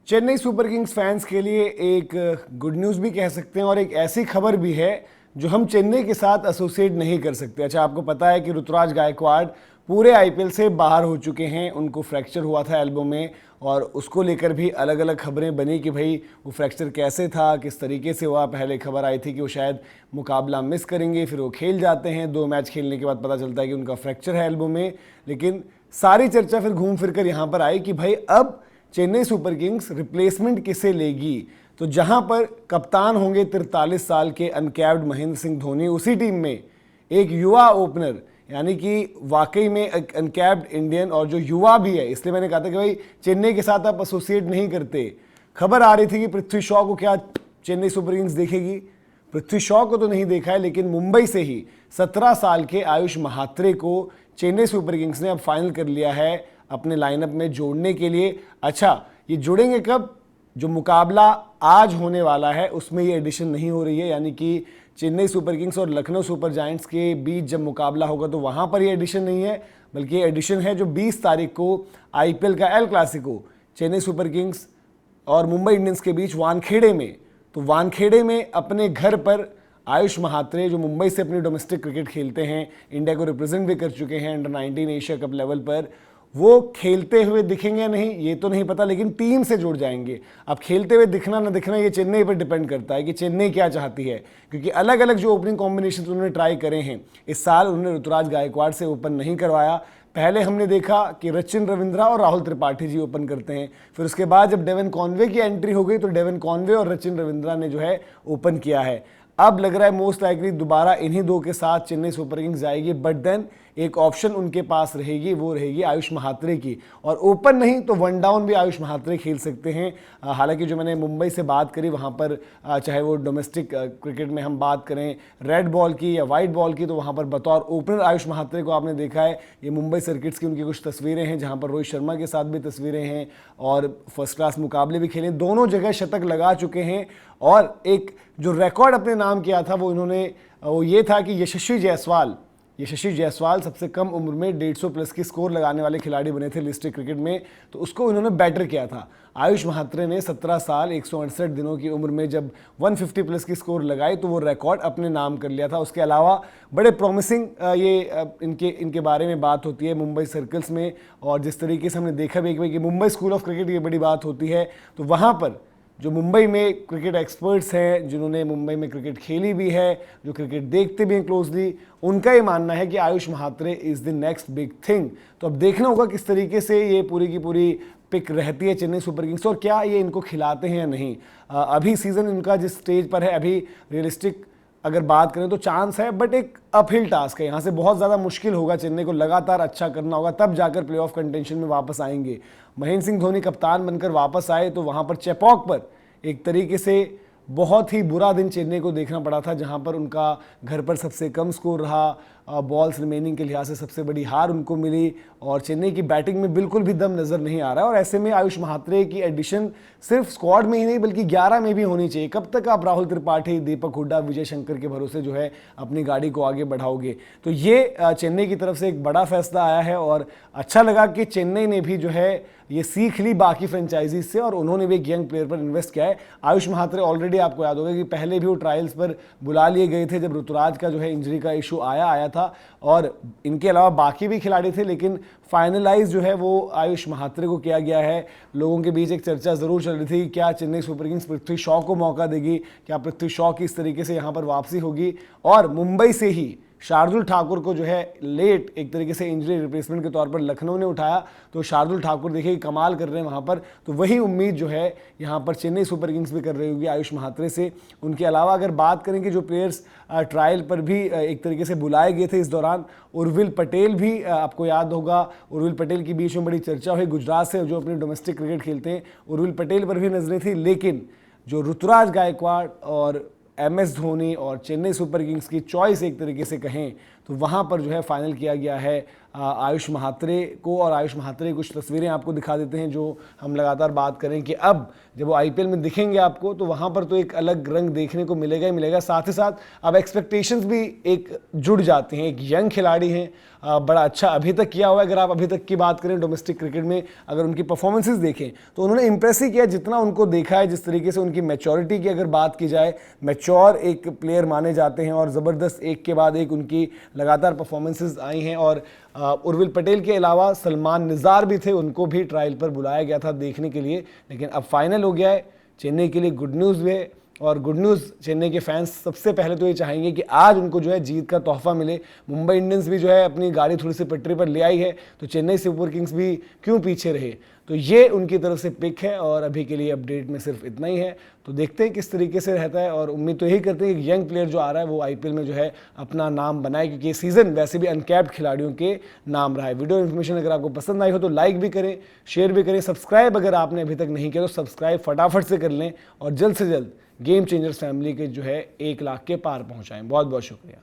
Chennai super Kings fans के लिए एक गुड न्यूज़ भी कह सकते हैं और एक ऐसी खबर भी है जो हम चेन्नई के साथ एसोसिएट नहीं कर सकते। अच्छा, आपको पता है कि ऋतुराज गायकवाड़ पूरे आईपीएल से बाहर हो चुके हैं। उनको फ्रैक्चर हुआ था एल्बो में और उसको लेकर भी अलग अलग खबरें बनी कि भाई वो फ्रैक्चर कैसे था, किस तरीके से हुआ। पहले खबर आई थी कि वो शायद मुकाबला मिस करेंगे, फिर वो खेल जाते हैं। 2 मैच खेलने के बाद पता चलता है कि उनका फ्रैक्चर है एल्बो में। लेकिन सारी चर्चा फिर घूम फिर कर यहाँ पर आई कि भाई अब चेन्नई सुपर किंग्स रिप्लेसमेंट किसे लेगी। तो जहां पर कप्तान होंगे 43 साल के अनकैप्ड महेंद्र सिंह धोनी, उसी टीम में एक युवा ओपनर, यानी कि वाकई में एक अनकैप्ड इंडियन और जो युवा भी है। इसलिए मैंने कहा था कि भाई चेन्नई के साथ आप एसोसिएट नहीं करते। खबर आ रही थी कि पृथ्वी शॉ को क्या चेन्नई सुपर किंग्स देखेगी। पृथ्वी शॉ को तो नहीं देखा है, लेकिन मुंबई से ही 17 साल के आयुष महात्रे को चेन्नई सुपर किंग्स ने अब फाइनल कर लिया है अपने लाइनअप में जोड़ने के लिए। अच्छा, ये जुड़ेंगे कब? जो मुकाबला आज होने वाला है उसमें ये एडिशन नहीं हो रही है, यानी कि चेन्नई सुपर किंग्स और लखनऊ सुपर जायंट्स के बीच जब मुकाबला होगा तो वहां पर ये एडिशन नहीं है, बल्कि ये एडिशन है जो 20 तारीख को आईपीएल का El Clasico Chennai super Kings और मुंबई इंडियंस के बीच वानखेड़े में। तो वानखेड़े में अपने घर पर आयुष महात्रे, जो मुंबई से अपनी डोमेस्टिक क्रिकेट खेलते हैं, इंडिया को रिप्रेजेंट भी कर चुके हैं अंडर 19 एशिया कप लेवल पर, वो खेलते हुए दिखेंगे या नहीं ये तो नहीं पता, लेकिन टीम से जुड़ जाएंगे। अब खेलते हुए दिखना ना दिखना ये चेन्नई पर डिपेंड करता है कि चेन्नई क्या चाहती है, क्योंकि अलग अलग जो ओपनिंग कॉम्बिनेशन उन्होंने ट्राई करे हैं। इस साल उन्होंने ऋतुराज गायकवाड़ से ओपन नहीं करवाया। पहले हमने देखा कि रचिन रविंद्रा और राहुल त्रिपाठी जी ओपन करते हैं, फिर उसके बाद जब डेवन कॉनवे की एंट्री हो गई तो डेवन कॉनवे और रचिन रविंद्रा ने जो है ओपन किया है। अब लग रहा है मोस्ट लाइकली दोबारा इन्हीं दो के साथ चेन्नई सुपर किंग्स जाएगी, बट देन एक ऑप्शन उनके पास रहेगी, वो रहेगी आयुष महात्रे की। और ओपन नहीं तो वन डाउन भी आयुष महात्रे खेल सकते हैं। हालांकि जो मैंने मुंबई से बात करी वहाँ पर चाहे वो डोमेस्टिक क्रिकेट में हम बात करें रेड बॉल की या वाइट बॉल की, तो वहाँ पर बतौर ओपनर आयुष महात्रे को आपने देखा है। ये मुंबई सर्किट्स की उनकी कुछ तस्वीरें हैं जहाँ पर रोहित शर्मा के साथ भी तस्वीरें हैं और फर्स्ट क्लास मुकाबले भी खेले, दोनों जगह शतक लगा चुके हैं। और एक जो रिकॉर्ड अपने नाम किया था वो ये था कि यशस्वी जायसवाल सबसे कम उम्र में 150 प्लस की स्कोर लगाने वाले खिलाड़ी बने थे लिस्टेड क्रिकेट में, तो उसको उन्होंने बैटर किया था। आयुष महात्रे ने 17 साल 168 दिनों की उम्र में जब 150 प्लस की स्कोर लगाई तो वो रिकॉर्ड अपने नाम कर लिया था। उसके अलावा बड़े प्रॉमिसिंग इनके बारे में बात होती है मुंबई सर्कल्स में, और जिस तरीके से हमने देखा भी कि मुंबई स्कूल ऑफ क्रिकेट की बड़ी बात होती है, तो वहाँ पर जो मुंबई में क्रिकेट एक्सपर्ट्स हैं, जिन्होंने मुंबई में क्रिकेट खेली भी है, जो क्रिकेट देखते भी हैं क्लोजली, उनका ये मानना है कि Ayush Mhatre is the next big thing. तो अब देखना होगा किस तरीके से ये पूरी की पूरी पिक रहती है चेन्नई सुपर किंग्स और क्या ये इनको खिलाते हैं या नहीं। अभी सीज़न इनका जिस स्टेज पर है, अभी रियलिस्टिक अगर बात करें तो चांस है, बट एक अपहिल टास्क है। यहाँ से बहुत ज़्यादा मुश्किल होगा, चेन्नई को लगातार अच्छा करना होगा, तब जाकर प्लेऑफ कंटेंशन में वापस आएंगे। महेंद्र सिंह धोनी कप्तान बनकर वापस आए तो वहाँ पर चेपॉक पर एक तरीके से बहुत ही बुरा दिन चेन्नई को देखना पड़ा था, जहां पर उनका घर पर सबसे कम स्कोर रहा, बॉल्स रिमेनिंग के लिहाज से सबसे बड़ी हार उनको मिली और चेन्नई की बैटिंग में बिल्कुल भी दम नज़र नहीं आ रहा है। और ऐसे में आयुष महात्रे की एडिशन सिर्फ स्क्वाड में ही नहीं बल्कि 11 में भी होनी चाहिए। कब तक आप राहुल त्रिपाठी, दीपक हुड्डा, विजय शंकर के भरोसे जो है अपनी गाड़ी को आगे बढ़ाओगे। तो ये चेन्नई की तरफ से एक बड़ा फैसला आया है और अच्छा लगा कि चेन्नई ने भी जो है ये सीख ली बाकी फ्रेंचाइजीज से और उन्होंने भी एक यंग प्लेयर पर इन्वेस्ट किया है। आयुष महात्रे ऑलरेडी आपको याद होगा कि पहले भी वो ट्रायल्स पर बुला लिए गए थे जब ऋतुराज का जो है इंजरी का इशू आया था, और इनके अलावा बाकी भी खिलाड़ी थे, लेकिन फाइनलाइज जो है वो आयुष महात्रे को किया गया है। लोगों के बीच एक चर्चा ज़रूर चल रही थी कि क्या चेन्नई सुपर किंग्स पृथ्वी शॉ को मौका देगी, क्या पृथ्वी शॉ की इस तरीके से यहाँ पर वापसी होगी। और मुंबई से ही शार्दुल ठाकुर को जो है लेट एक तरीके से इंजरी रिप्लेसमेंट के तौर पर लखनऊ ने उठाया, तो शार्दुल ठाकुर देखिए कमाल कर रहे हैं वहाँ पर। तो वही उम्मीद जो है यहाँ पर चेन्नई सुपर किंग्स भी कर रही होगी आयुष महात्रे से। उनके अलावा अगर बात करें कि जो प्लेयर्स ट्रायल पर भी एक तरीके से बुलाए गए थे इस दौरान, उर्विल पटेल भी आपको याद होगा, उर्विल पटेल की बीच में बड़ी चर्चा हुई, गुजरात से जो अपनी डोमेस्टिक क्रिकेट खेलते हैं, उर्विल पटेल पर भी नजरें थी। लेकिन जो ऋतुराज गायकवाड़ और MS धोनी और चेन्नई सुपर किंग्स की चॉइस एक तरीके से कहें तो वहाँ पर जो है फाइनल किया गया है आयुष महात्रे को, और आयुष महात्रे कुछ तस्वीरें आपको दिखा देते हैं जो हम लगातार बात करें कि अब जब वो आईपीएल में दिखेंगे आपको तो वहाँ पर तो एक अलग रंग देखने को मिलेगा ही मिलेगा। साथ ही साथ अब एक्सपेक्टेशंस भी एक जुड़ जाते हैं। एक यंग खिलाड़ी हैं, बड़ा अच्छा अभी तक किया हुआ है। अगर आप अभी तक की बात करें डोमेस्टिक क्रिकेट में, अगर उनकी परफॉर्मेंसेस देखें तो उन्होंने इंप्रेस ही किया जितना उनको देखा है। जिस तरीके से उनकी मैच्योरिटी की अगर बात की जाए, मैच्योर एक प्लेयर माने जाते हैं और ज़बरदस्त एक के बाद एक उनकी लगातार परफॉर्मेंसेस आई हैं। और उर्विल पटेल के अलावा सलमान निज़ार भी थे, उनको भी ट्रायल पर बुलाया गया था देखने के लिए, लेकिन अब फाइनल हो गया है। चेन्नई के लिए गुड न्यूज़ भी है, और गुड न्यूज़ चेन्नई के फैंस सबसे पहले तो ये चाहेंगे कि आज उनको जो है जीत का तोहफा मिले। मुंबई इंडियंस भी जो है अपनी गाड़ी थोड़ी सी पटरी पर ले आई है, तो चेन्नई सुपर किंग्स भी क्यों पीछे रहे। तो ये उनकी तरफ से पिक है, और अभी के लिए अपडेट में सिर्फ इतना ही है। तो देखते हैं किस तरीके से रहता है, और उम्मीद तो यही करते हैं कि यंग प्लेयर जो आ रहा है वो आईपीएल में जो है अपना नाम बनाए, क्योंकि ये सीज़न वैसे भी अनकैप्ड खिलाड़ियों के नाम रहा है। वीडियो इन्फॉर्मेशन अगर आपको पसंद आई हो तो लाइक भी करें, शेयर भी करें, सब्सक्राइब अगर आपने अभी तक नहीं किया तो सब्सक्राइब फटाफट से कर लें, और जल्द से जल्द गेम चेंजर्स फैमिली के जो है 1 लाख के पार पहुंचाएं। बहुत बहुत शुक्रिया।